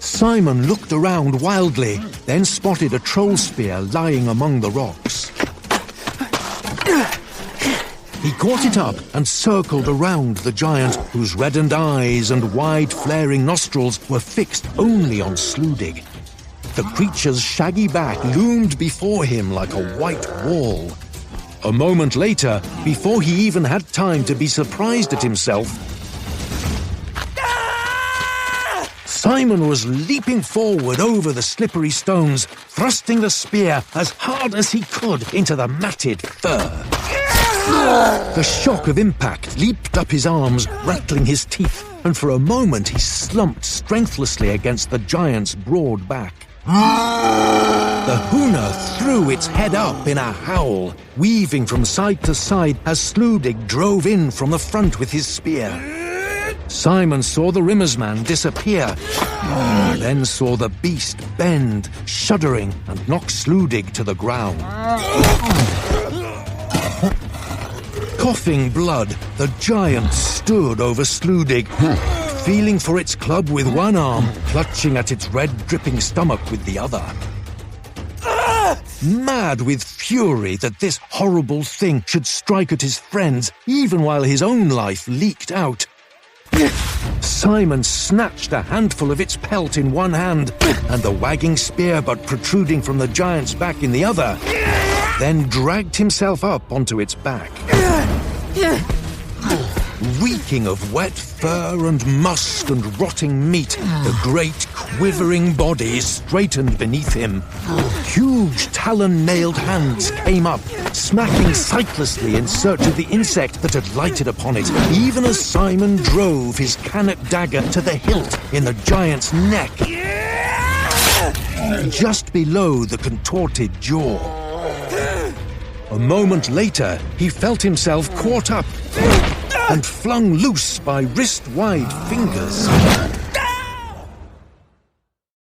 Simon looked around wildly, then spotted a troll spear lying among the rocks. He caught it up and circled around the giant, whose reddened eyes and wide flaring nostrils were fixed only on Sloodig. The creature's shaggy back loomed before him like a white wall. A moment later, before he even had time to be surprised at himself, Simon was leaping forward over the slippery stones, thrusting the spear as hard as he could into the matted fur. The shock of impact leaped up his arms, rattling his teeth, and for a moment he slumped strengthlessly against the giant's broad back. The Huna threw its head up in a howl, weaving from side to side as Sloodig drove in from the front with his spear. Simon saw the Rimmersman disappear, then saw the beast bend, shuddering, and knock Sloodig to the ground. Coughing blood, the giant stood over Sloodig, feeling for its club with one arm, clutching at its red dripping stomach with the other. Mad with fury that this horrible thing should strike at his friends, even while his own life leaked out, Simon snatched a handful of its pelt in one hand and the wagging spear butt protruding from the giant's back in the other, then dragged himself up onto its back. Reeking of wet fur and musk and rotting meat, the great quivering body straightened beneath him. Huge talon-nailed hands came up, smacking sightlessly in search of the insect that had lighted upon it, even as Simon drove his canet dagger to the hilt in the giant's neck, just below the contorted jaw. A moment later, he felt himself caught up and flung loose by wrist-wide fingers.